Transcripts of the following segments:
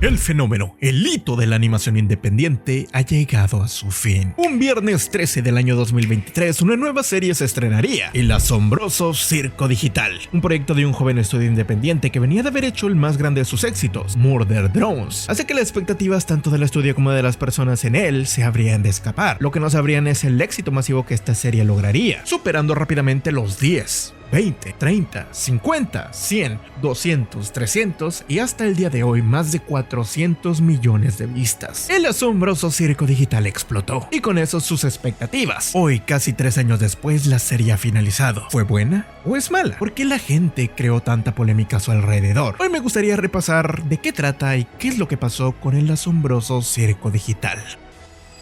El fenómeno, el hito de la animación independiente, ha llegado a su fin. Un viernes 13 del año 2023, una nueva serie se estrenaría, El asombroso Circo Digital, un proyecto de un joven estudio independiente que venía de haber hecho el más grande de sus éxitos, Murder Drones. Hace que las expectativas tanto del estudio como de las personas en él se habrían de escapar. Lo que no sabrían es el éxito masivo que esta serie lograría, superando rápidamente los 10, 20, 30, 50, 100, 200, 300 y hasta el día de hoy más de 400 millones de vistas. El asombroso Circo Digital explotó y con eso sus expectativas. Hoy, casi 3 años después, la serie ha finalizado. ¿Fue buena o es mala? ¿Por qué la gente creó tanta polémica a su alrededor? Hoy me gustaría repasar de qué trata y qué es lo que pasó con el asombroso Circo Digital.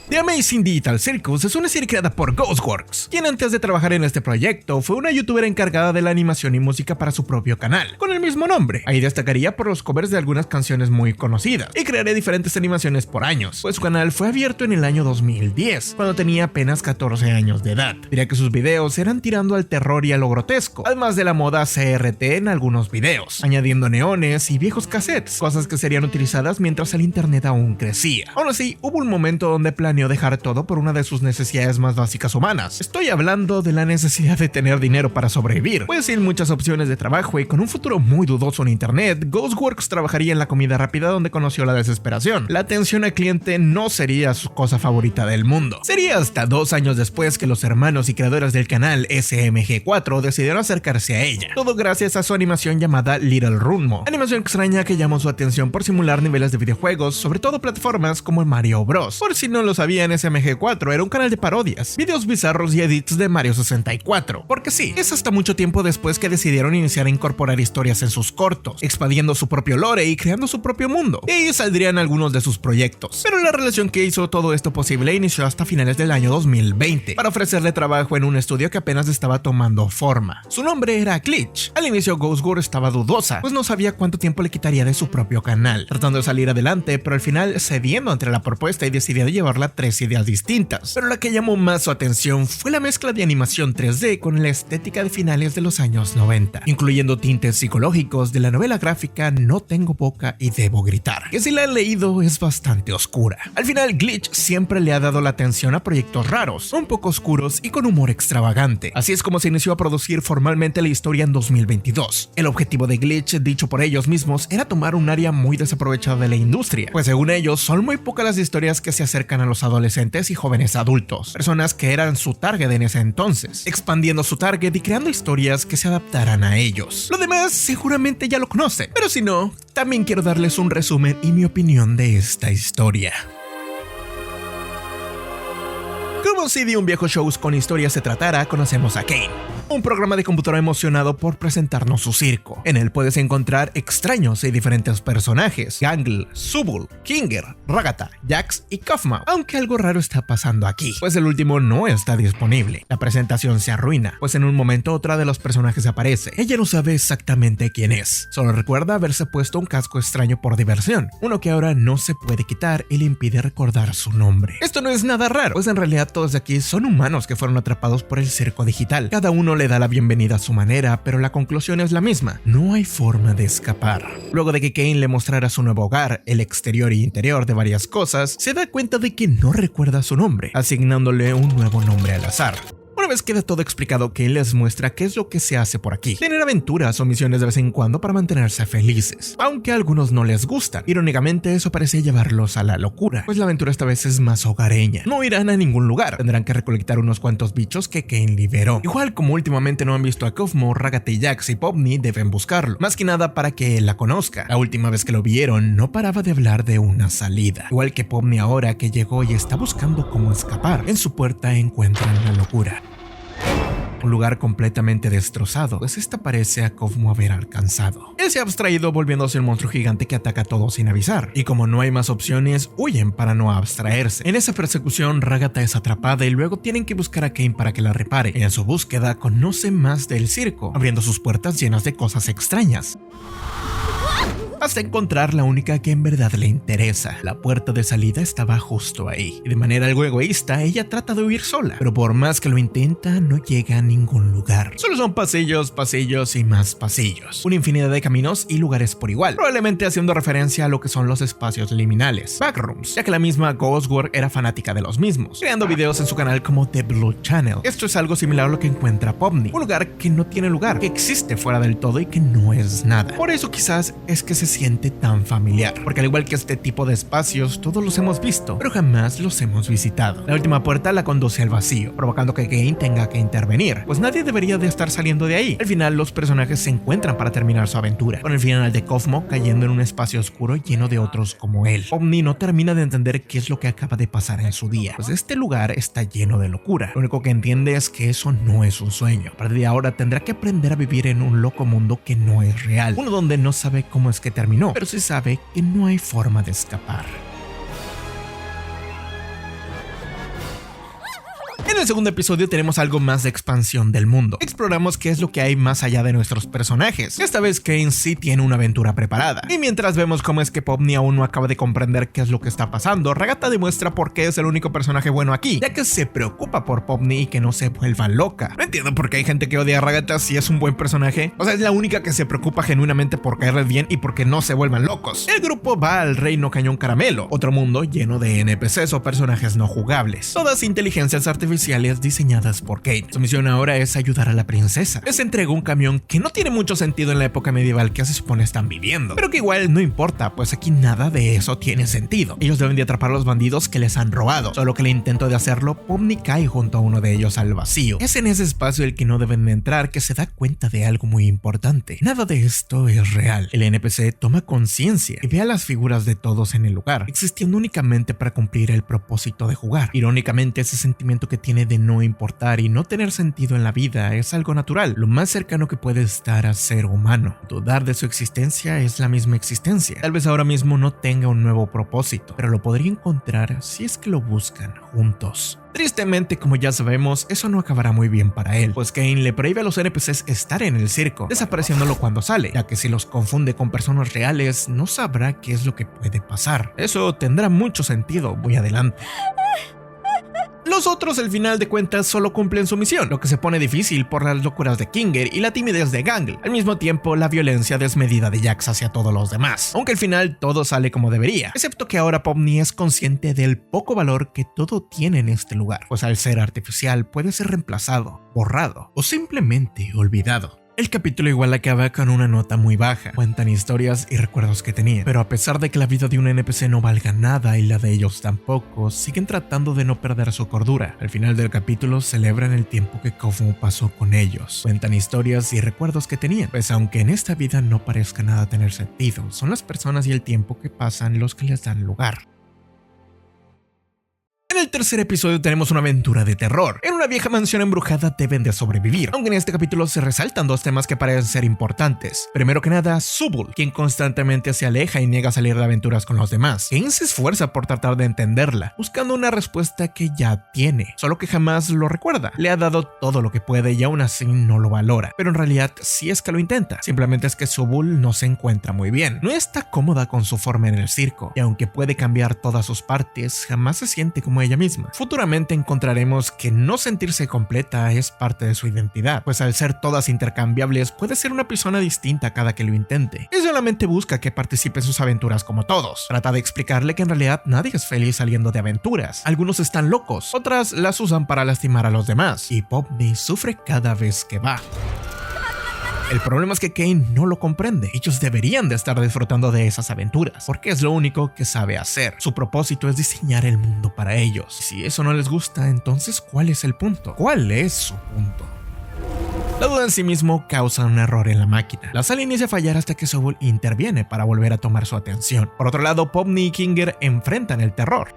The Amazing Digital Circus es una serie creada por Ghostworks, quien antes de trabajar en este proyecto fue una youtuber encargada de la animación y música para su propio canal, con el mismo nombre. Ahí destacaría por los covers de algunas canciones muy conocidas, y crearía diferentes animaciones por años, pues su canal fue abierto en el año 2010, cuando tenía apenas 14 años de edad. Diría que sus videos eran tirando al terror y a lo grotesco, además de la moda CRT en algunos videos, añadiendo neones y viejos cassettes, cosas que serían utilizadas mientras el internet aún crecía. Aún así, hubo un momento donde planeó dejar todo por una de sus necesidades más básicas humanas. Estoy hablando de la necesidad de tener dinero para sobrevivir, pues sin muchas opciones de trabajo y con un futuro muy dudoso en internet, Ghostworks trabajaría en la comida rápida donde conoció la desesperación. La atención al cliente no sería su cosa favorita del mundo. Sería hasta 2 años después que los hermanos y creadores del canal SMG4 decidieron acercarse a ella, todo gracias a su animación llamada Little Runmo, animación extraña que llamó su atención por simular niveles de videojuegos, sobre todo plataformas como el Mario Bros. Por si no lo sabían, SMG4 era un canal de parodias, videos bizarros y edits de Mario 64, porque sí, es hasta mucho tiempo después que decidieron iniciar a incorporar historias en sus cortos, expandiendo su propio lore y creando su propio mundo. Y ahí saldrían algunos de sus proyectos, pero la relación que hizo todo esto posible inició hasta finales del año 2020, para ofrecerle trabajo en un estudio que apenas estaba tomando forma. Su nombre era Glitch. Al inicio Ghostworks estaba dudosa, pues no sabía cuánto tiempo le quitaría de su propio canal, tratando de salir adelante, pero al final cediendo ante la propuesta y decidiendo llevarla 3 ideas distintas, pero la que llamó más su atención fue la mezcla de animación 3D con la estética de finales de los años 90, incluyendo tintes psicológicos de la novela gráfica No tengo boca y debo gritar, que si la han leído es bastante oscura. Al final, Glitch siempre le ha dado la atención a proyectos raros, un poco oscuros y con humor extravagante. Así es como se inició a producir formalmente la historia en 2022. El objetivo de Glitch, dicho por ellos mismos, era tomar un área muy desaprovechada de la industria, pues según ellos son muy pocas las historias que se acercan a los adolescentes y jóvenes adultos, personas que eran su target en ese entonces, expandiendo su target y creando historias que se adaptaran a ellos. Lo demás seguramente ya lo conocen, pero si no, también quiero darles un resumen y mi opinión de esta historia. Como si de un viejo show con historias se tratara, conocemos a Kane, un programa de computadora emocionado por presentarnos su circo. En él puedes encontrar extraños y diferentes personajes: Gangle, Zubul, Kinger, Ragata, Jax y Kaufman. Aunque algo raro está pasando aquí, pues el último no está disponible. La presentación se arruina, pues en un momento otra de los personajes aparece. Ella no sabe exactamente quién es, solo recuerda haberse puesto un casco extraño por diversión, uno que ahora no se puede quitar y le impide recordar su nombre. Esto no es nada raro, pues en realidad todos de aquí son humanos que fueron atrapados por el circo digital. Cada uno le da la bienvenida a su manera, pero la conclusión es la misma: no hay forma de escapar. Luego de que Kane le mostrara su nuevo hogar, el exterior y interior de varias cosas, se da cuenta de que no recuerda su nombre, asignándole un nuevo nombre al azar. Una vez queda todo explicado, Kane les muestra qué es lo que se hace por aquí: tener aventuras o misiones de vez en cuando para mantenerse felices, aunque a algunos no les gustan. Irónicamente, eso parece llevarlos a la locura, pues la aventura esta vez es más hogareña. No irán a ningún lugar, tendrán que recolectar unos cuantos bichos que Kane liberó. Igual como últimamente no han visto a Kaufmo, Ragata, Jax y Popney, deben buscarlo, más que nada para que él la conozca. La última vez que lo vieron, no paraba de hablar de una salida, igual que Popney ahora que llegó y está buscando cómo escapar. En su puerta encuentran la locura, un lugar completamente destrozado, pues esta parece a Kaufmo haber alcanzado. Él se ha abstraído, volviéndose un monstruo gigante que ataca a todos sin avisar, y como no hay más opciones, huyen para no abstraerse. En esa persecución, Ragata es atrapada y luego tienen que buscar a Kane para que la repare. En su búsqueda conoce más del circo, abriendo sus puertas llenas de cosas extrañas. todo, hasta encontrar la única que en verdad le interesa. La puerta de salida estaba justo ahí, y de manera algo egoísta ella trata de huir sola, pero por más que lo intenta no llega a ningún lugar. Solo son pasillos, pasillos y más pasillos, una infinidad de caminos y lugares por igual, probablemente haciendo referencia a lo que son los espacios liminales, backrooms, ya que la misma Ghostworld era fanática de los mismos, creando videos en su canal como The Blue Channel. Esto es algo similar a lo que encuentra Pomni, un lugar que no tiene lugar, que existe fuera del todo y que no es nada. Por eso quizás es que se siente tan familiar, porque al igual que este tipo de espacios todos los hemos visto, pero jamás los hemos visitado. La última puerta la conduce al vacío, provocando que Kane tenga que intervenir, pues nadie debería de estar saliendo de ahí. Al final los personajes se encuentran para terminar su aventura, con el final de Cosmo cayendo en un espacio oscuro lleno de otros como él. Pomni no termina de entender qué es lo que acaba de pasar en su día, pues este lugar está lleno de locura. Lo único que entiende es que eso no es un sueño. A partir de ahora tendrá que aprender a vivir en un loco mundo que no es real, uno donde no sabe cómo es que terminó, pero sí sabe que no hay forma de escapar. En el segundo episodio tenemos algo más de expansión del mundo. Exploramos qué es lo que hay más allá de nuestros personajes. Esta vez Kane sí tiene una aventura preparada. Y mientras vemos cómo es que Pomni aún no acaba de comprender qué es lo que está pasando, Ragata demuestra por qué es el único personaje bueno aquí, ya que se preocupa por Pomni y que no se vuelva loca. No entiendo por qué hay gente que odia a Ragata si es un buen personaje. O sea, es la única que se preocupa genuinamente por caerle bien y porque no se vuelvan locos. El grupo va al Reino Cañón Caramelo, otro mundo lleno de NPCs o personajes no jugables, todas inteligencias artificiales diseñadas por Kane. Su misión ahora es ayudar a la princesa. Les entrega un camión que no tiene mucho sentido en la época medieval que se supone están viviendo, pero que igual no importa, pues aquí nada de eso tiene sentido. Ellos deben de atrapar a los bandidos que les han robado, solo que el intento de hacerlo, Pomni cae junto a uno de ellos al vacío. Es en ese espacio el que no deben de entrar que se da cuenta de algo muy importante. Nada de esto es real. El NPC toma conciencia y ve a las figuras de todos en el lugar, existiendo únicamente para cumplir el propósito de jugar. Irónicamente, ese sentimiento que tiene de no importar y no tener sentido en la vida es algo natural, lo más cercano que puede estar a ser humano. Dudar de su existencia es la misma existencia. Tal vez ahora mismo no tenga un nuevo propósito, pero lo podría encontrar si es que lo buscan juntos. Tristemente, como ya sabemos, eso no acabará muy bien para él, pues Kane le prohíbe a los NPCs estar en el circo, desapareciéndolo cuando sale, ya que si los confunde con personas reales, no sabrá qué es lo que puede pasar. Eso tendrá mucho sentido muy adelante. Los otros, al final de cuentas, solo cumplen su misión, lo que se pone difícil por las locuras de Kinger y la timidez de Gangle, al mismo tiempo la violencia desmedida de Jax hacia todos los demás, aunque al final todo sale como debería, excepto que ahora Pomni es consciente del poco valor que todo tiene en este lugar, pues al ser artificial puede ser reemplazado, borrado o simplemente olvidado. El capítulo igual acaba con una nota muy baja, cuentan historias y recuerdos que tenían, pero a pesar de que la vida de un NPC no valga nada y la de ellos tampoco, siguen tratando de no perder su cordura. Al final del capítulo celebran el tiempo que Cosmo pasó con ellos, cuentan historias y recuerdos que tenían, pues aunque en esta vida no parezca nada tener sentido, son las personas y el tiempo que pasan los que les dan lugar. En el tercer episodio tenemos una aventura de terror. En una vieja mansión embrujada deben de sobrevivir, aunque en este capítulo se resaltan dos temas que parecen ser importantes. Primero que nada, Xubul, quien constantemente se aleja y niega a salir de aventuras con los demás. Kane se esfuerza por tratar de entenderla, buscando una respuesta que ya tiene, solo que jamás lo recuerda. Le ha dado todo lo que puede y aún así no lo valora, pero en realidad sí es que lo intenta. Simplemente es que Xubul no se encuentra muy bien. No está cómoda con su forma en el circo, y aunque puede cambiar todas sus partes, jamás se siente como ella misma. Futuramente encontraremos que no sentirse completa es parte de su identidad, pues al ser todas intercambiables puede ser una persona distinta cada que lo intente. Y solamente busca que participe en sus aventuras como todos. Trata de explicarle que en realidad nadie es feliz saliendo de aventuras. Algunos están locos, otras las usan para lastimar a los demás, y Pomni sufre cada vez que va. El problema es que Kane no lo comprende. Ellos deberían de estar disfrutando de esas aventuras, porque es lo único que sabe hacer. Su propósito es diseñar el mundo para ellos. Si eso no les gusta, entonces ¿cuál es el punto? ¿Cuál es su punto? La duda en sí mismo causa un error en la máquina. La sala inicia a fallar hasta que Xubul interviene para volver a tomar su atención. Por otro lado, Pomni y Kinger enfrentan el terror.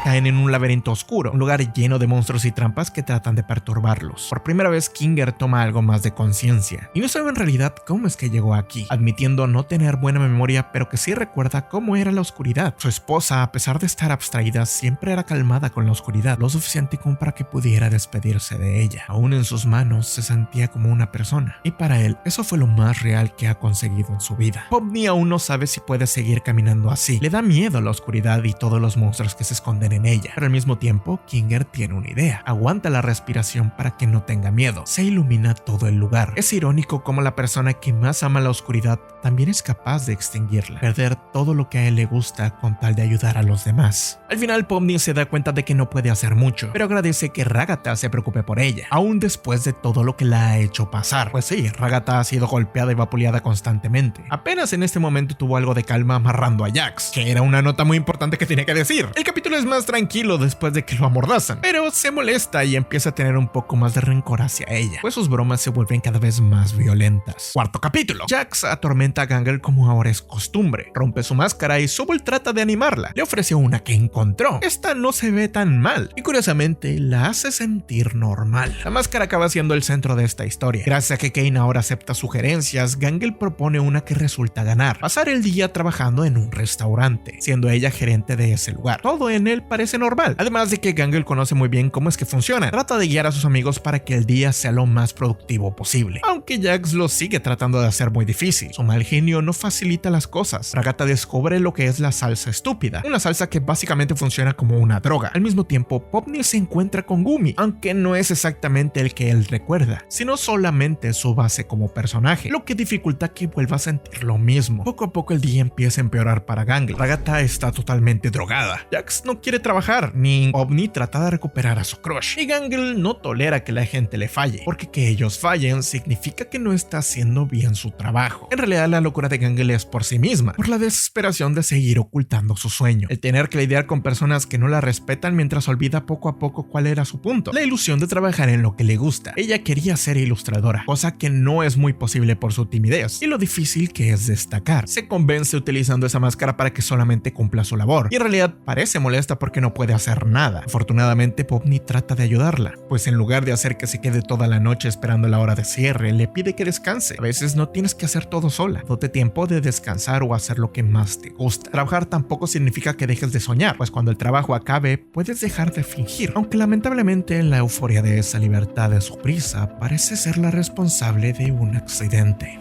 caen en un laberinto oscuro, un lugar lleno de monstruos y trampas que tratan de perturbarlos. Por primera vez Kinger toma algo más de conciencia y no sabe en realidad cómo es que llegó aquí, admitiendo no tener buena memoria, pero que sí recuerda cómo era la oscuridad. Su esposa, a pesar de estar abstraída, siempre era calmada con la oscuridad, lo suficiente como para que pudiera despedirse de ella. Aún en sus manos se sentía como una persona, y para él eso fue lo más real que ha conseguido en su vida. Pomni aún no sabe si puede seguir caminando así. Le da miedo la oscuridad y todos los monstruos que se esconden en ella, pero al mismo tiempo Kinger tiene una idea. Aguanta la respiración para que no tenga miedo. Se ilumina todo el lugar. Es irónico cómo la persona que más ama la oscuridad también es capaz de extinguirla, perder todo lo que a él le gusta con tal de ayudar a los demás. Al final Pomni se da cuenta de que no puede hacer mucho, pero agradece que Ragatha se preocupe por ella, aún después de todo lo que la ha hecho pasar. Pues sí, Ragatha ha sido golpeada y vapuleada constantemente. Apenas en este momento tuvo algo de calma amarrando a Jax, que era una nota muy importante que tenía que decir. El capítulo es más tranquilo después de que lo amordazan, pero se molesta y empieza a tener un poco más de rencor hacia ella, pues sus bromas se vuelven cada vez más violentas. Cuarto capítulo. Jax atormenta a Gangle como ahora es costumbre. Rompe su máscara y Sobol trata de animarla. Le ofrece una que encontró. Esta no se ve tan mal y curiosamente la hace sentir normal. La máscara acaba siendo el centro de esta historia. Gracias a que Kane ahora acepta sugerencias, Gangle propone una que resulta ganar: pasar el día trabajando en un restaurante, siendo ella gerente de ese lugar. Todo en él parece normal, además de que Gangle conoce muy bien cómo es que funciona. Trata de guiar a sus amigos para que el día sea lo más productivo posible, aunque Jax lo sigue tratando de hacer muy difícil. Su mal genio no facilita las cosas. Ragatha descubre lo que es la salsa estúpida, una salsa que básicamente funciona como una droga. Al mismo tiempo, Pomni se encuentra con Gumi, aunque no es exactamente el que él recuerda, sino solamente su base como personaje, lo que dificulta que vuelva a sentir lo mismo. Poco a poco el día empieza a empeorar para Gangle. Ragatha está totalmente drogada. Jax no quiere trabajar, ni Pomni trata de recuperar a su crush, y Gangle no tolera que la gente le falle, porque que ellos fallen significa que no está haciendo bien su trabajo. En realidad la locura de Gangle es por sí misma, por la desesperación de seguir ocultando su sueño, el tener que lidiar con personas que no la respetan mientras olvida poco a poco cuál era su punto, la ilusión de trabajar en lo que le gusta. Ella quería ser ilustradora, cosa que no es muy posible por su timidez y lo difícil que es destacar. Se convence utilizando esa máscara para que solamente cumpla su labor, y en realidad parece molesta porque no puede hacer nada. Afortunadamente Pomni trata de ayudarla, pues en lugar de hacer que se quede toda la noche esperando la hora de cierre, le pide que descanse. A veces no tienes que hacer todo sola. Date tiempo de descansar o hacer lo que más te gusta. Trabajar tampoco significa que dejes de soñar, pues cuando el trabajo acabe puedes dejar de fingir, aunque lamentablemente la euforia de esa libertad de su prisa parece ser la responsable de un accidente.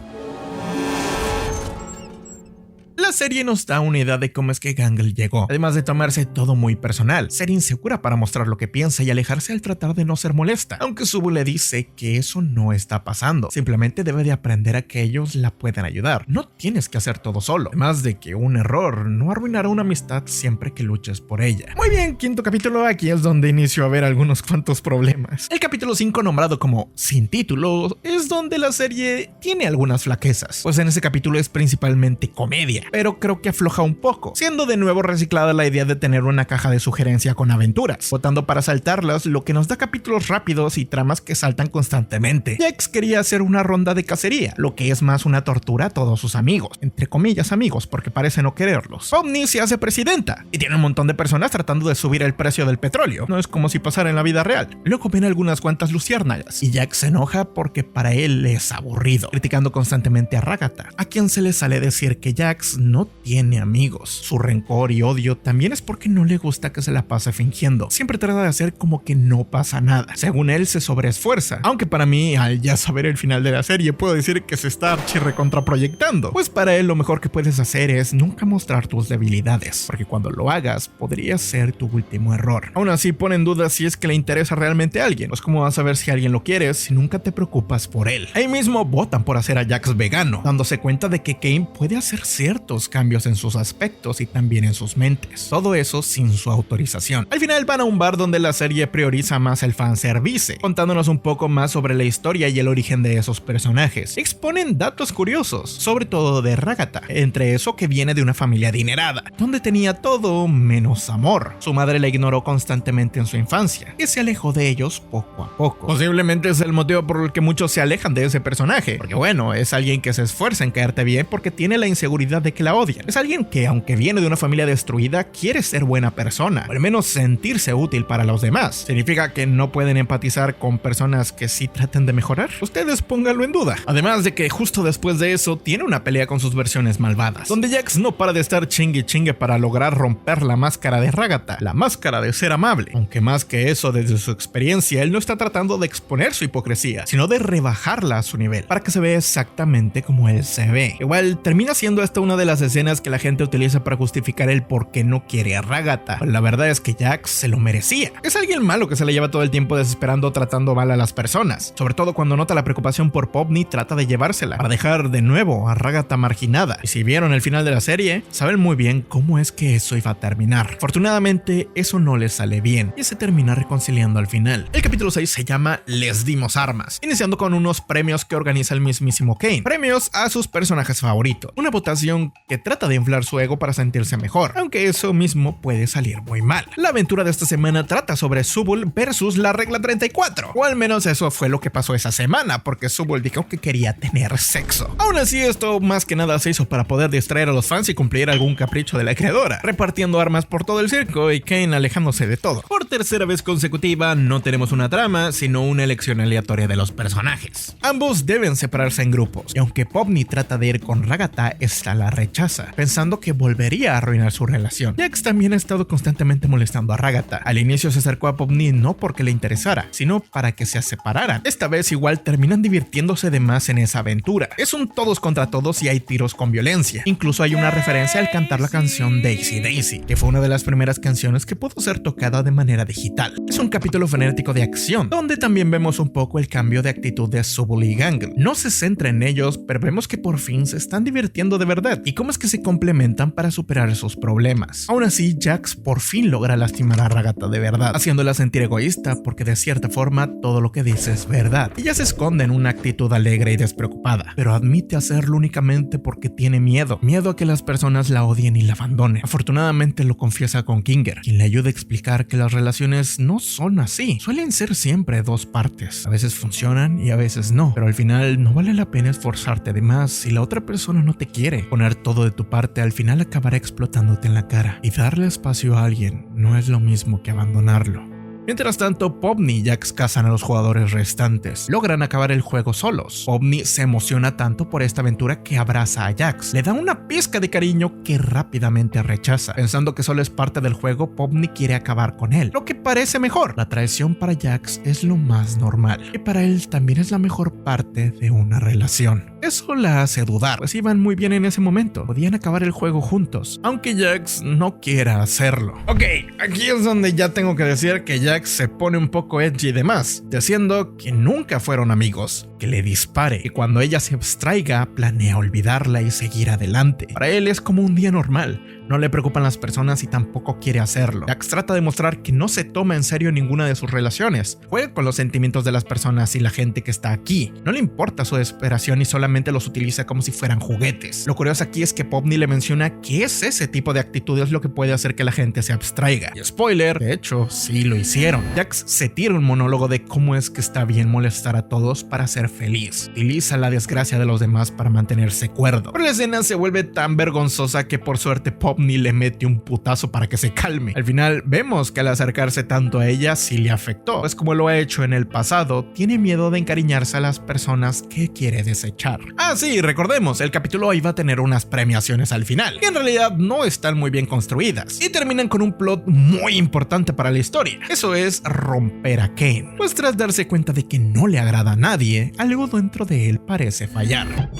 La serie nos da una idea de cómo es que Gangle llegó, además de tomarse todo muy personal, ser insegura para mostrar lo que piensa y alejarse al tratar de no ser molesta, aunque Subu le dice que eso no está pasando, simplemente debe de aprender a que ellos la puedan ayudar, no tienes que hacer todo solo, además de que un error no arruinará una amistad siempre que luches por ella. Muy bien, quinto capítulo, aquí es donde inicio a ver algunos cuantos problemas. El capítulo 5, nombrado como Sin Título, es donde la serie tiene algunas flaquezas, pues en ese capítulo es principalmente comedia, pero creo que afloja un poco, siendo de nuevo reciclada la idea de tener una caja de sugerencia con aventuras, votando para saltarlas, lo que nos da capítulos rápidos y tramas que saltan constantemente. Jax quería hacer una ronda de cacería, lo que es más una tortura a todos sus amigos, entre comillas amigos, porque parece no quererlos. Pomni se hace presidenta y tiene un montón de personas tratando de subir el precio del petróleo, no es como si pasara en la vida real. Luego ven algunas cuantas luciérnagas y Jax se enoja porque para él es aburrido, criticando constantemente a Ragatha, a quien se le sale decir que Jax no tiene amigos. Su rencor y odio también es porque no le gusta que se la pase fingiendo. Siempre trata de hacer como que no pasa nada. Según él, se sobreesfuerza. Aunque para mí, al ya saber el final de la serie, puedo decir que se está archirrecontraproyectando. Pues para él lo mejor que puedes hacer es nunca mostrar tus debilidades, porque cuando lo hagas, podría ser tu último error. Aún así, pone en duda si es que le interesa realmente a alguien. Pues cómo vas a ver si alguien lo quiere si nunca te preocupas por él. Ahí mismo votan por hacer a Jax vegano, dándose cuenta de que Kane puede hacer ciertos cambios en sus aspectos y también en sus mentes. Todo eso sin su autorización. Al final van a un bar donde la serie prioriza más el fanservice, contándonos un poco más sobre la historia y el origen de esos personajes. Exponen datos curiosos, sobre todo de Ragatha, entre eso que viene de una familia adinerada, donde tenía todo menos amor. Su madre la ignoró constantemente en su infancia, y se alejó de ellos poco a poco. Posiblemente es el motivo por el que muchos se alejan de ese personaje, porque bueno, es alguien que se esfuerza en caerte bien porque tiene la inseguridad de que la la odian. Es alguien que, aunque viene de una familia destruida, quiere ser buena persona, o al menos sentirse útil para los demás. ¿Significa que no pueden empatizar con personas que sí traten de mejorar? Ustedes pónganlo en duda. Además de que justo después de eso tiene una pelea con sus versiones malvadas, donde Jax no para de estar chingue para lograr romper la máscara de Ragatha, la máscara de ser amable. Aunque más que eso, desde su experiencia, él no está tratando de exponer su hipocresía, sino de rebajarla a su nivel, para que se vea exactamente como él se ve. Igual termina siendo esta una de las escenas que la gente utiliza para justificar el por qué no quiere a Ragatha. Pero la verdad es que Jax se lo merecía. Es alguien malo que se le lleva todo el tiempo desesperando, tratando mal a las personas, sobre todo cuando nota la preocupación por Pomni, trata de llevársela para dejar de nuevo a Ragatha marginada. Y si vieron el final de la serie, saben muy bien cómo es que eso iba a terminar. Afortunadamente, eso no le sale bien y se termina reconciliando al final. El capítulo 6 se llama Les dimos armas, iniciando con unos premios que organiza el mismísimo Kane. Premios a sus personajes favoritos. Una votación que trata de inflar su ego para sentirse mejor, aunque eso mismo puede salir muy mal. La aventura de esta semana trata sobre Zubul versus la regla 34, o al menos eso fue lo que pasó esa semana, porque Zubul dijo que quería tener sexo. Aún así, esto más que nada se hizo para poder distraer a los fans y cumplir algún capricho de la creadora, repartiendo armas por todo el circo y Kane alejándose de todo. Por tercera vez consecutiva, no tenemos una trama, sino una elección aleatoria de los personajes. Ambos deben separarse en grupos, y aunque Pomni trata de ir con Ragatha, esta la rechaza, pensando que volvería a arruinar su relación. Jax también ha estado constantemente molestando a Ragatha. Al inicio se acercó a Pomni no porque le interesara, sino para que se separaran. Esta vez igual terminan divirtiéndose de más en esa aventura. Es un todos contra todos y hay tiros con violencia. Incluso hay una referencia al cantar la canción Daisy Daisy, que fue una de las primeras canciones que pudo ser tocada de manera digital. Es un capítulo frenético de acción, donde también vemos un poco el cambio de actitud de Zubul y Gangle. No se centra en ellos, pero vemos que por fin se están divirtiendo de verdad y cómo es que se complementan para superar sus problemas. Aún así, Jax por fin logra lastimar a Ragatha de verdad, haciéndola sentir egoísta porque de cierta forma todo lo que dice es verdad. Ella se esconde en una actitud alegre y despreocupada, pero admite hacerlo únicamente porque tiene miedo a que las personas la odien y la abandonen. Afortunadamente lo confiesa con Kinger, quien le ayuda a explicar que las relaciones no son así, suelen ser siempre dos partes. A veces funcionan y a veces no, pero al final no vale la pena esforzarte de más si la otra persona no te quiere. Poner todo de tu parte al final acabará explotándote en la cara, y darle espacio a alguien no es lo mismo que abandonarlo. Mientras tanto, Pomni y Jax cazan a los jugadores restantes. Logran acabar el juego solos. Pomni se emociona tanto por esta aventura que abraza a Jax. Le da una pizca de cariño que rápidamente rechaza. Pensando que solo es parte del juego, Pomni quiere acabar con él, lo que parece mejor. La traición para Jax es lo más normal, y para él también es la mejor parte de una relación. Eso la hace dudar, pues iban muy bien en ese momento. Podían acabar el juego juntos, aunque Jax no quiera hacerlo. Ok, aquí es donde ya tengo que decir que Jax se pone un poco edgy de más, diciendo que nunca fueron amigos, que le dispare, y cuando ella se abstraiga, planea olvidarla y seguir adelante. Para él es como un día normal, no le preocupan las personas y tampoco quiere hacerlo. Jax trata de mostrar que no se toma en serio ninguna de sus relaciones, juega con los sentimientos de las personas y la gente que está aquí, no le importa su desesperación y solamente los utiliza como si fueran juguetes. Lo curioso aquí es que Pomni le menciona que es ese tipo de actitudes lo que puede hacer que la gente se abstraiga. Y spoiler, de hecho, sí lo hicieron. Jax se tira un monólogo de cómo es que está bien molestar a todos para ser feliz. Utiliza la desgracia de los demás para mantenerse cuerdo. Pero la escena se vuelve tan vergonzosa que por suerte Pomni le mete un putazo para que se calme. Al final vemos que al acercarse tanto a ella sí le afectó, pues como lo ha hecho en el pasado, tiene miedo de encariñarse a las personas que quiere desechar. Ah sí, recordemos, el capítulo iba a tener unas premiaciones al final, que en realidad no están muy bien construidas, y terminan con un plot muy importante para la historia. Eso es romper a Kane, pues tras darse cuenta de que no le agrada a nadie, algo dentro de él parece fallar.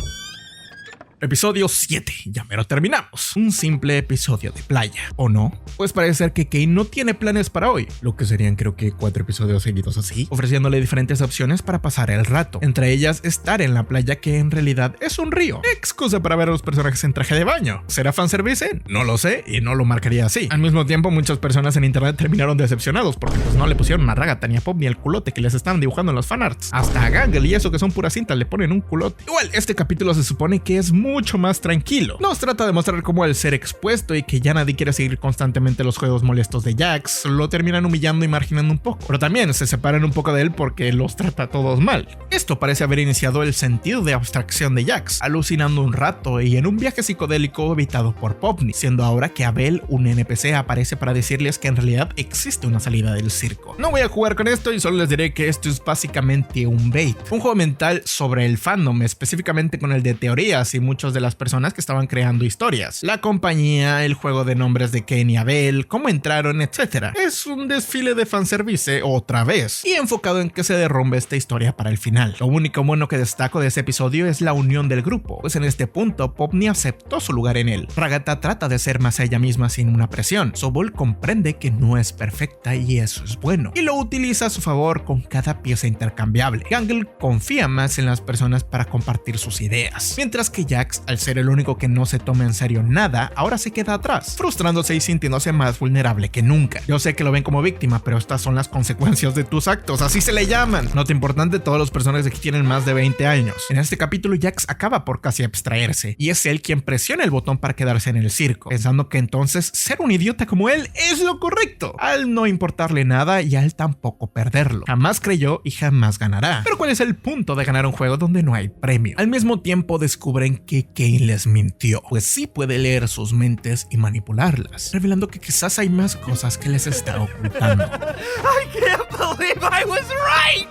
Episodio 7, ya mero terminamos. Un simple episodio de playa, ¿o no? Pues parece ser que Kane no tiene planes para hoy, lo que serían creo que 4 episodios seguidos así, ofreciéndole diferentes opciones para pasar el rato. Entre ellas, estar en la playa, que en realidad es un río. Excusa para ver a los personajes en traje de baño. ¿Será fanservice? No lo sé y no lo marcaría así. Al mismo tiempo, muchas personas en internet terminaron decepcionados porque pues no le pusieron a Ragatha ni a Pop ni el culote que les estaban dibujando en los fanarts. Hasta a Gangle y eso que son puras cintas le ponen un culote. Igual, este capítulo se supone que es muy mucho más tranquilo. Nos trata de mostrar cómo al ser expuesto y que ya nadie quiere seguir constantemente los juegos molestos de Jax, lo terminan humillando y marginando un poco, pero también se separan un poco de él porque los trata a todos mal. Esto parece haber iniciado el sentido de abstracción de Jax, alucinando un rato y en un viaje psicodélico evitado por Popni, siendo ahora que Abel, un NPC, aparece para decirles que en realidad existe una salida del circo. No voy a jugar con esto y solo les diré que esto es básicamente un bait, un juego mental sobre el fandom, específicamente con el de teorías y muchas de las personas que estaban creando historias, la compañía, el juego de nombres de Kain y Abel, cómo entraron, etc. Es un desfile de fanservice otra vez, y enfocado en que se derrumbe esta historia para el final. Lo único bueno que destaco de este episodio es la unión del grupo, pues en este punto Popni aceptó su lugar en él. Ragatha trata de ser más ella misma sin una presión. Sobol comprende que no es perfecta y eso es bueno, y lo utiliza a su favor con cada pieza intercambiable. Gangle confía más en las personas para compartir sus ideas, mientras que Jax, al ser el único que no se toma en serio nada, ahora se queda atrás, frustrándose y sintiéndose más vulnerable que nunca. Yo sé que lo ven como víctima, pero estas son las consecuencias de tus actos, así se le llaman. Nota importante, todos los personajes aquí tienen más de 20 años. En este capítulo Jax acaba por casi abstraerse, y es él quien presiona el botón para quedarse en el circo, pensando que entonces ser un idiota como él es lo correcto, al no importarle nada y al tampoco perderlo. Jamás creyó y jamás ganará. Pero ¿cuál es el punto de ganar un juego donde no hay premio? Al mismo tiempo descubren que Kain les mintió, pues sí puede leer sus mentes y manipularlas, revelando que quizás hay más cosas que les está ocultando. I can't believe I was right!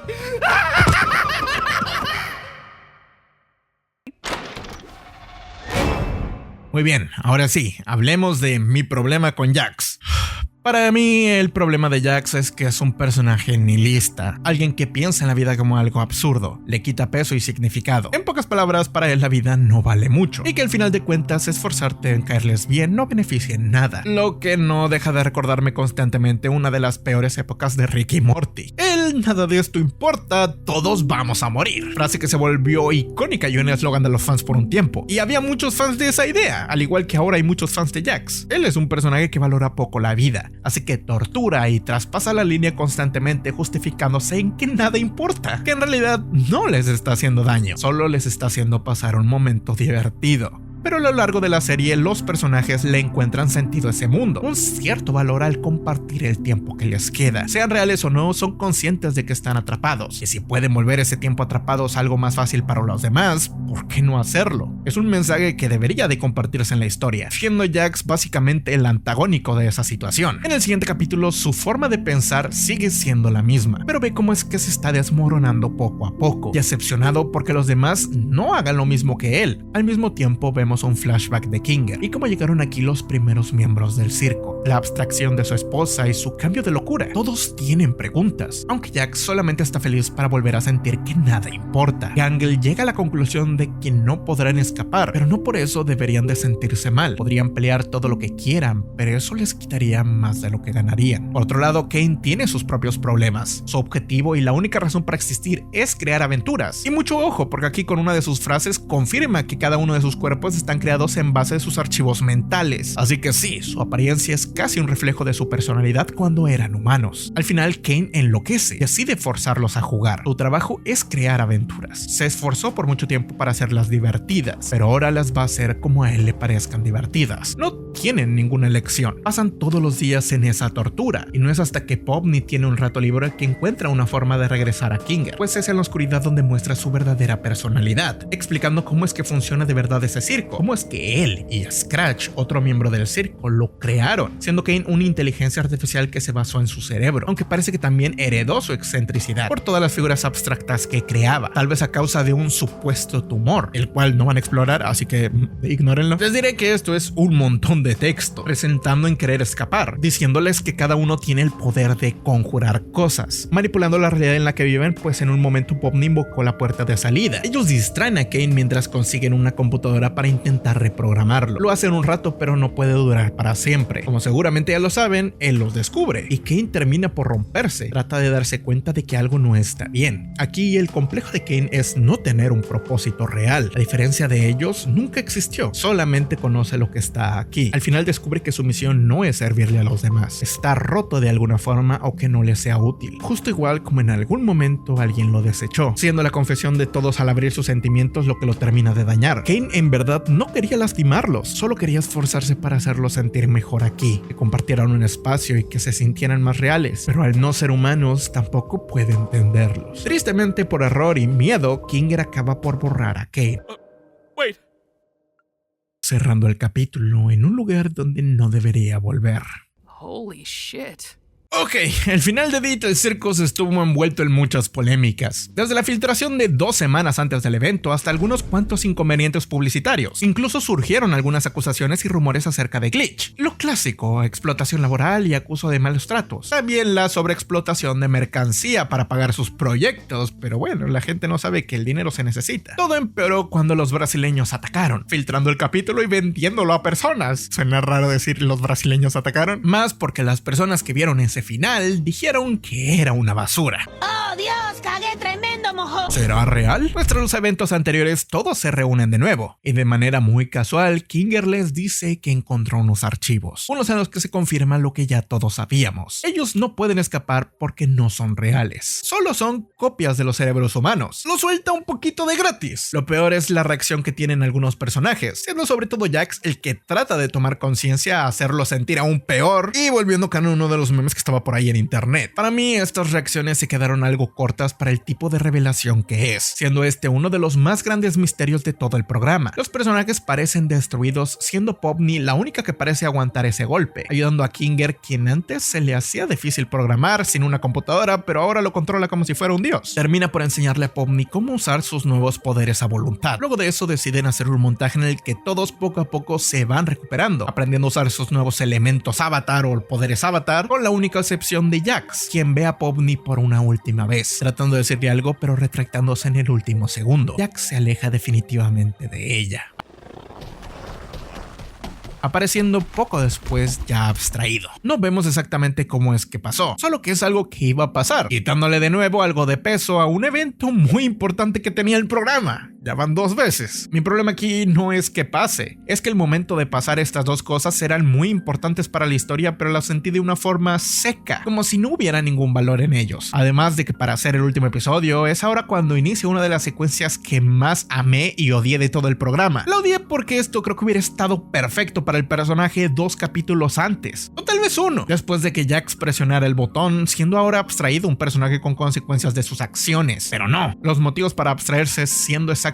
Muy bien, ahora sí, hablemos de mi problema con Jax. Para mí, el problema de Jax es que es un personaje nihilista, alguien que piensa en la vida como algo absurdo, le quita peso y significado. En pocas palabras, para él la vida no vale mucho, y que al final de cuentas esforzarte en caerles bien no beneficia en nada, lo que no deja de recordarme constantemente una de las peores épocas de Rick y Morty. Nada de esto importa, todos vamos a morir, frase que se volvió icónica y un eslogan de los fans por un tiempo, y había muchos fans de esa idea, al igual que ahora hay muchos fans de Jax. Él es un personaje que valora poco la vida, así que tortura y traspasa la línea constantemente justificándose en que nada importa, que en realidad no les está haciendo daño, solo les está haciendo pasar un momento divertido. Pero a lo largo de la serie los personajes le encuentran sentido a ese mundo, un cierto valor al compartir el tiempo que les queda. Sean reales o no, son conscientes de que están atrapados, y si pueden volver ese tiempo atrapados algo más fácil para los demás, ¿por qué no hacerlo? Es un mensaje que debería de compartirse en la historia, siendo Jax básicamente el antagónico de esa situación. En el siguiente capítulo su forma de pensar sigue siendo la misma, pero ve cómo es que se está desmoronando poco a poco, decepcionado porque los demás no hagan lo mismo que él. Al mismo tiempo vemos un flashback de Kinger y cómo llegaron aquí los primeros miembros del circo, la abstracción de su esposa y su cambio de locura. Todos tienen preguntas, aunque Jax solamente está feliz para volver a sentir que nada importa. Gangle llega a la conclusión de que no podrán escapar, pero no por eso deberían de sentirse mal. Podrían pelear todo lo que quieran, pero eso les quitaría más de lo que ganarían. Por otro lado, Kain tiene sus propios problemas. Su objetivo y la única razón para existir es crear aventuras. Y mucho ojo, porque aquí con una de sus frases confirma que cada uno de sus cuerpos están creados en base de sus archivos mentales. Así que sí, su apariencia es casi un reflejo de su personalidad cuando eran humanos. Al final, Kain enloquece y decide forzarlos a jugar. Su trabajo es crear aventuras. Se esforzó por mucho tiempo para hacerlas divertidas, pero ahora las va a hacer como a él le parezcan divertidas. No tienen ninguna elección. Pasan todos los días en esa tortura, y no es hasta que Popni tiene un rato libre que encuentra una forma de regresar a Kinger, pues es en la oscuridad donde muestra su verdadera personalidad, explicando cómo es que funciona de verdad ese circo, cómo es que él y Scratch, otro miembro del circo, lo crearon, siendo Kain una inteligencia artificial que se basó en su cerebro, aunque parece que también heredó su excentricidad por todas las figuras abstractas que creaba, tal vez a causa de un supuesto tumor, el cual no van a explorar, así que ignórenlo. Les diré que esto es un montón de texto, presentando en querer escapar, diciéndoles que cada uno tiene el poder de conjurar cosas, manipulando la realidad en la que viven, pues en un momento Popni invocó la puerta de salida. Ellos distraen a Kain mientras consiguen una computadora para intentar reprogramarlo. Lo hacen un rato, pero no puede durar para siempre. Como seguramente ya lo saben, él los descubre, y Kain termina por romperse. Trata de darse cuenta de que algo no está bien. Aquí el complejo de Kain es no tener un propósito real. A diferencia de ellos, nunca existió, solamente conoce lo que está aquí. Al final descubre que su misión no es servirle a los demás, está roto de alguna forma o que no le sea útil, justo igual como en algún momento alguien lo desechó, siendo la confesión de todos al abrir sus sentimientos lo que lo termina de dañar. Kain en verdad no quería lastimarlos, solo quería esforzarse para hacerlos sentir mejor aquí, que compartieran un espacio y que se sintieran más reales, pero al no ser humanos tampoco puede entenderlos. Tristemente, por error y miedo, Kinger acaba por borrar a Kate, cerrando el capítulo en un lugar donde no debería volver. Holy shit. Ok, el final de Digital Circus estuvo envuelto en muchas polémicas, desde la filtración de 2 semanas antes del evento hasta algunos cuantos inconvenientes publicitarios. Incluso surgieron algunas acusaciones y rumores acerca de glitch, lo clásico, explotación laboral y acuso de malos tratos. También la sobreexplotación de mercancía para pagar sus proyectos, pero bueno, la gente no sabe que el dinero se necesita. Todo empeoró cuando los brasileños atacaron, filtrando el capítulo y vendiéndolo a personas. Suena raro decir los brasileños atacaron, más porque las personas que vieron ese final dijeron que era una basura. ¡Oh, Dios! ¡Cagué tremendo, mojo! ¿Será real? Pues tras los eventos anteriores todos se reúnen de nuevo, y de manera muy casual Kinger les dice que encontró unos archivos, unos en los que se confirma lo que ya todos sabíamos. Ellos no pueden escapar porque no son reales, solo son copias de los cerebros humanos. Lo suelta un poquito de gratis. Lo peor es la reacción que tienen algunos personajes, siendo sobre todo Jax el que trata de tomar conciencia a hacerlo sentir aún peor, y volviendo canon uno de los memes que estaba por ahí en internet. Para mí estas reacciones se quedaron algo cortas para el tipo de revelación que es, siendo este uno de los más grandes misterios de todo el programa. Los personajes parecen destruidos, siendo Pomni la única que parece aguantar ese golpe, ayudando a Kinger, quien antes se le hacía difícil programar sin una computadora, pero ahora lo controla como si fuera un dios. Termina por enseñarle a Pomni cómo usar sus nuevos poderes a voluntad. Luego de eso deciden hacer un montaje en el que todos poco a poco se van recuperando, aprendiendo a usar sus nuevos elementos avatar o poderes avatar, con la única excepción de Jax, quien ve a Pomni por una última vez, tratando de decirle algo pero retractándose en el último segundo. Jax se aleja definitivamente de ella, apareciendo poco después ya abstraído. No vemos exactamente cómo es que pasó, solo que es algo que iba a pasar, quitándole de nuevo algo de peso a un evento muy importante que tenía el programa. Ya van 2 veces. Mi problema aquí no es que pase, es que el momento de pasar estas 2 cosas eran muy importantes para la historia, pero las sentí de una forma seca, como si no hubiera ningún valor en ellos. Además de que para hacer el último episodio es ahora cuando inicia una de las secuencias que más amé y odié de todo el programa. La odié porque esto creo que hubiera estado perfecto para el personaje 2 capítulos antes, o tal vez 1, después de que Jax presionara el botón, siendo ahora abstraído un personaje con consecuencias de sus acciones. Pero no, los motivos para abstraerse siendo exactamente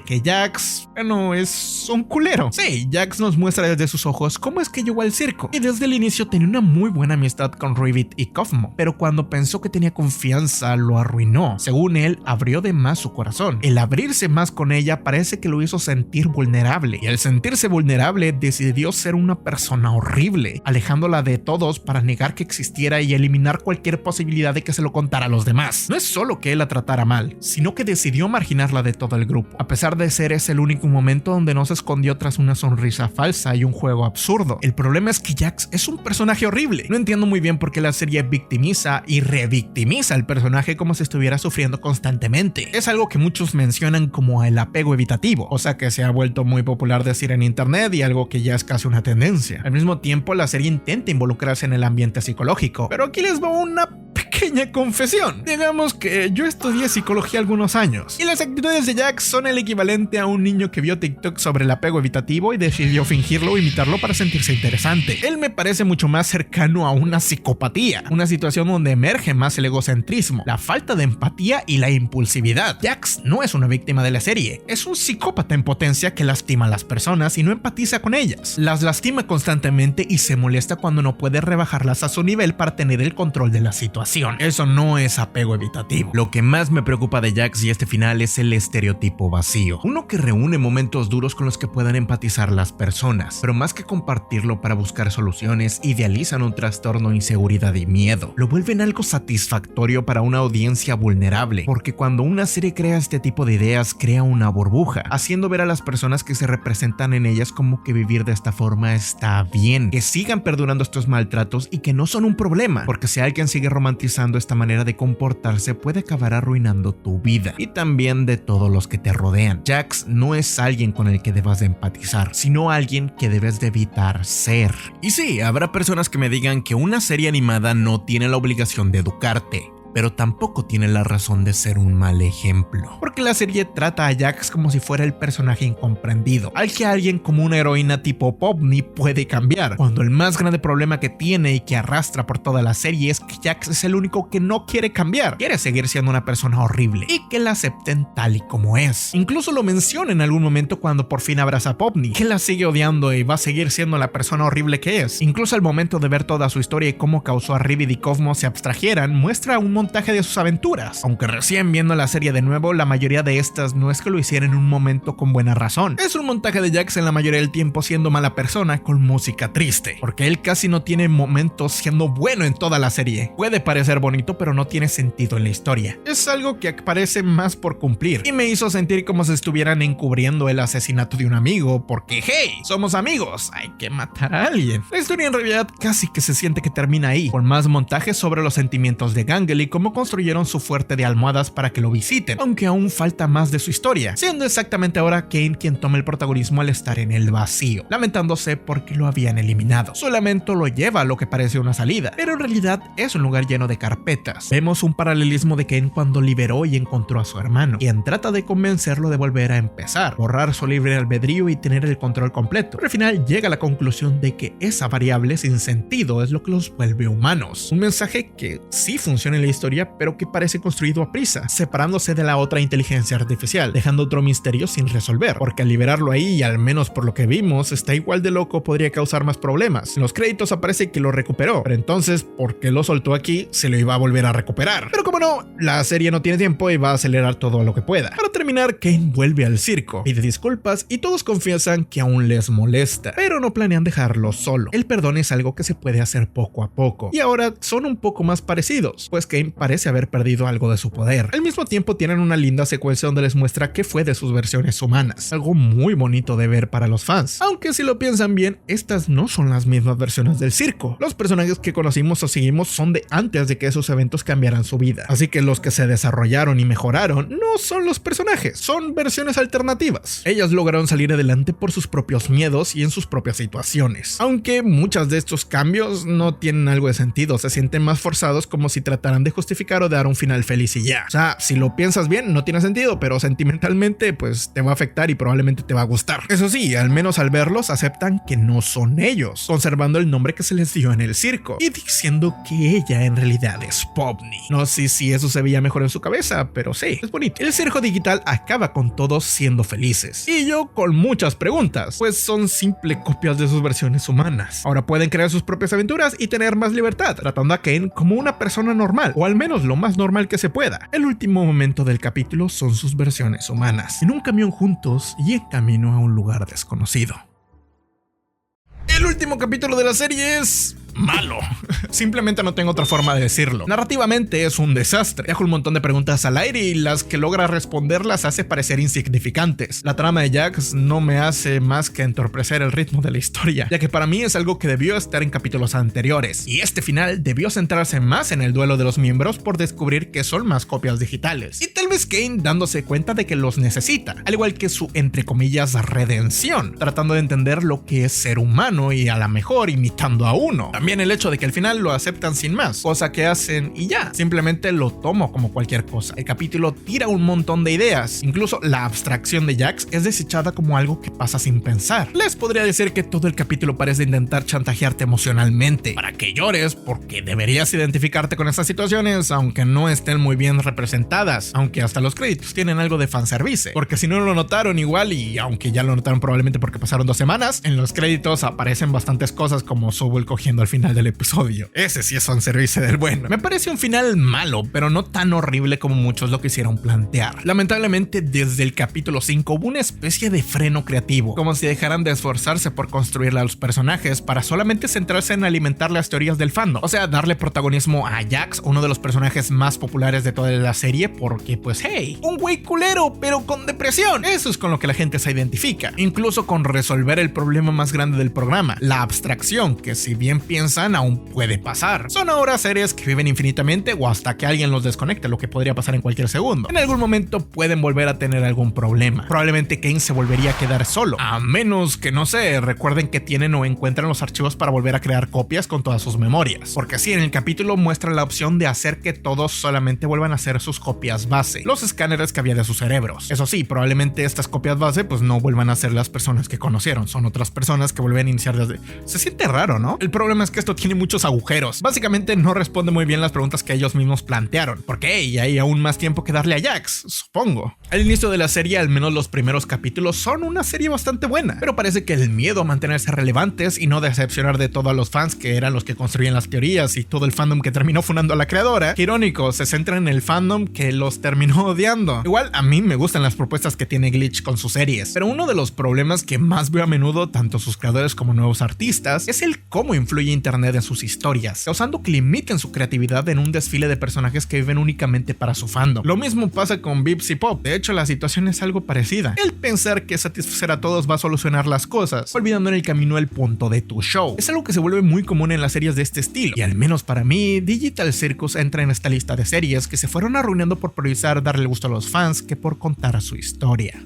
que Jax, bueno, es un culero. Sí, Jax nos muestra desde sus ojos cómo es que llegó al circo, y desde el inicio tenía una muy buena amistad con Rivet y Kofmo, pero cuando pensó que tenía confianza lo arruinó. Según él, abrió de más su corazón. El abrirse más con ella parece que lo hizo sentir vulnerable, y al sentirse vulnerable decidió ser una persona horrible, alejándola de todos para negar que existiera y eliminar cualquier posibilidad de que se lo contara a los demás. No es solo que él la tratara mal, sino que decidió marginarla de todo el grupo, a pesar de ser ese el único momento donde no se escondió tras una sonrisa falsa y un juego absurdo. El problema es que Jax es un personaje horrible. No entiendo muy bien por qué la serie victimiza y revictimiza al personaje como si estuviera sufriendo constantemente. Es algo que muchos mencionan como el apego evitativo, cosa que se ha vuelto muy popular decir en internet y algo que ya es casi una tendencia. Al mismo tiempo, la serie intenta involucrarse en el ambiente psicológico, pero aquí les va una pequeña confesión. Digamos que yo estudié psicología algunos años, y las actitudes de Jax son el equivalente a un niño que vio TikTok sobre el apego evitativo y decidió fingirlo o imitarlo para sentirse interesante. Él me parece mucho más cercano a una psicopatía, una situación donde emerge más el egocentrismo, la falta de empatía y la impulsividad. Jax no es una víctima de la serie, es un psicópata en potencia que lastima a las personas y no empatiza con ellas. Las lastima constantemente y se molesta cuando no puede rebajarlas a su nivel para tener el control de la situación. Eso no es apego evitativo. Lo que más me preocupa de Jax y este final es el estereotipo vacío, uno que reúne momentos duros con los que puedan empatizar las personas, pero más que compartirlo para buscar soluciones, idealizan un trastorno, inseguridad y miedo. Lo vuelven algo satisfactorio para una audiencia vulnerable, porque cuando una serie crea este tipo de ideas, crea una burbuja, haciendo ver a las personas que se representan en ellas como que vivir de esta forma está bien, que sigan perdurando estos maltratos y que no son un problema, porque si alguien sigue romantizando esta manera de comportarse puede acabar arruinando tu vida y también de todos los que te rodean. Jax no es alguien con el que debas de empatizar, sino alguien que debes de evitar ser. Y sí, habrá personas que me digan que una serie animada no tiene la obligación de educarte. pero tampoco tiene la razón de ser un mal ejemplo, porque la serie trata a Jax como si fuera el personaje incomprendido, al que alguien como una heroína tipo Pomni puede cambiar, cuando el más grande problema que tiene y que arrastra por toda la serie es que Jax es el único que no quiere cambiar, quiere seguir siendo una persona horrible y que la acepten tal y como es. Incluso lo menciona en algún momento cuando por fin abraza a Pomni, que la sigue odiando y va a seguir siendo la persona horrible que es. Incluso al momento de ver toda su historia y cómo causó a Rivid y Cosmo se abstrahieran, muestra un montaje de sus aventuras, aunque recién viendo la serie de nuevo, la mayoría de estas no es que lo hiciera en un momento con buena razón. Es un montaje de Jax en la mayoría del tiempo siendo mala persona con música triste, porque él casi no tiene momentos siendo bueno en toda la serie. Puede parecer bonito, pero no tiene sentido en la historia. Es algo que parece más por cumplir, y me hizo sentir como si estuvieran encubriendo el asesinato de un amigo, porque hey, somos amigos, hay que matar a alguien. La historia en realidad casi que se siente que termina ahí, con más montajes sobre los sentimientos de Gangel y cómo construyeron su fuerte de almohadas para que lo visiten, aunque aún falta más de su historia, siendo exactamente ahora Kane quien toma el protagonismo al estar en el vacío, lamentándose porque lo habían eliminado. Su lamento lo lleva a lo que parece una salida, pero en realidad es un lugar lleno de carpetas. Vemos un paralelismo de Kane cuando liberó y encontró a su hermano, quien trata de convencerlo de volver a empezar, borrar su libre albedrío y tener el control completo, pero al final llega a la conclusión de que esa variable sin sentido es lo que los vuelve humanos. Un mensaje que sí funciona en la historia, pero que parece construido a prisa, separándose de la otra inteligencia artificial, dejando otro misterio sin resolver, porque al liberarlo ahí, y al menos por lo que vimos, está igual de loco, podría causar más problemas. En los créditos aparece que lo recuperó, pero entonces, ¿por qué lo soltó aquí? Se lo iba a volver a recuperar. Pero como no, la serie no tiene tiempo y va a acelerar todo lo que pueda. Para terminar, Kane vuelve al circo, pide disculpas y todos confiesan que aún les molesta, pero no planean dejarlo solo. El perdón es algo que se puede hacer poco a poco, y ahora son un poco más parecidos, pues Kane parece haber perdido algo de su poder. Al mismo tiempo tienen una linda secuencia donde les muestra qué fue de sus versiones humanas, algo muy bonito de ver para los fans, aunque si lo piensan bien, estas no son las mismas versiones del circo. Los personajes que conocimos o seguimos son de antes de que esos eventos cambiaran su vida, así que los que se desarrollaron y mejoraron no son los personajes, son versiones alternativas. Ellas lograron salir adelante por sus propios miedos y en sus propias situaciones, aunque muchas de estos cambios no tienen algo de sentido, se sienten más forzados, como si trataran de justificar o de dar un final feliz y ya. O sea, si lo piensas bien no tiene sentido, pero sentimentalmente pues te va a afectar y probablemente te va a gustar. Eso sí, al menos al verlos aceptan que no son ellos, conservando el nombre que se les dio en el circo y diciendo que ella en realidad es Pomni. No sé si eso se veía mejor en su cabeza, pero sí, es bonito. El circo digital acaba con todos siendo felices, y yo con muchas preguntas, pues son simple copias de sus versiones humanas. Ahora pueden crear sus propias aventuras y tener más libertad, tratando a Kane como una persona normal, o al menos lo más normal que se pueda. El último momento del capítulo son sus versiones humanas, en un camión juntos y en camino a un lugar desconocido. El último capítulo de la serie es malo. Simplemente no tengo otra forma de decirlo. Narrativamente es un desastre. Dejo un montón de preguntas al aire y las que logra responder las hace parecer insignificantes. La trama de Jax no me hace más que entorpecer el ritmo de la historia, ya que para mí es algo que debió estar en capítulos anteriores, y este final debió centrarse más en el duelo de los miembros por descubrir que son más copias digitales, y tal vez Kane dándose cuenta de que los necesita, al igual que su entre comillas redención, tratando de entender lo que es ser humano y a la mejor imitando a uno. También el hecho de que al final lo aceptan sin más, cosa que hacen y ya, simplemente lo tomo como cualquier cosa. El capítulo tira un montón de ideas, incluso la abstracción de Jax es desechada como algo que pasa sin pensar. Les podría decir que todo el capítulo parece intentar chantajearte emocionalmente para que llores, porque deberías identificarte con estas situaciones, aunque no estén muy bien representadas, aunque hasta los créditos tienen algo de fanservice, porque si no lo notaron igual, y aunque ya lo notaron probablemente porque pasaron 2 semanas, en los créditos aparecen bastantes cosas como Sobel cogiendo al final del episodio. Ese sí es fanservice del bueno. Me parece un final malo, pero no tan horrible como muchos lo quisieron plantear. Lamentablemente, desde el capítulo 5 hubo una especie de freno creativo, como si dejaran de esforzarse por construirle a los personajes para solamente centrarse en alimentar las teorías del fandom. O sea, darle protagonismo a Jax, uno de los personajes más populares de toda la serie, porque pues hey, un güey culero pero con depresión. Eso es con lo que la gente se identifica, incluso con resolver el problema más grande del programa, la abstracción, que si bien piensan aún puede pasar. Son ahora seres que viven infinitamente o hasta que alguien los desconecte, lo que podría pasar en cualquier segundo. En algún momento pueden volver a tener algún problema. Probablemente Kane se volvería a quedar solo, a menos que, no sé, recuerden que tienen o encuentran los archivos para volver a crear copias con todas sus memorias. Porque sí, en el capítulo muestran la opción de hacer que todos solamente vuelvan a hacer sus copias base, los escáneres que había de sus cerebros. Eso sí, probablemente estas copias base pues no vuelvan a ser las personas que conocieron, son otras personas que vuelven a iniciar desde... Se siente raro, ¿no? El problema es que esto tiene muchos agujeros. Básicamente no responde muy bien las preguntas que ellos mismos plantearon. Porque hey, hay aún más tiempo que darle a Jax, supongo. Al inicio de la serie, al menos los primeros capítulos, son una serie bastante buena, pero parece que el miedo a mantenerse relevantes y no decepcionar de todos los fans que eran los que construían las teorías y todo el fandom que terminó fundando a la creadora, que irónico, se centra en el fandom que los terminó odiando. Igual a mí me gustan las propuestas que tiene Glitch con sus series, pero uno de los problemas que más veo a menudo, tanto sus creadores como nuevos artistas, es el cómo influye internet en sus historias, causando que limiten su creatividad en un desfile de personajes que viven únicamente para su fandom. Lo mismo pasa con Vips y Pop, de hecho la situación es algo parecida. El pensar que satisfacer a todos va a solucionar las cosas, olvidando en el camino el punto de tu show. Es algo que se vuelve muy común en las series de este estilo, y al menos para mí, Digital Circus entra en esta lista de series que se fueron arruinando por priorizar darle gusto a los fans que por contar su historia.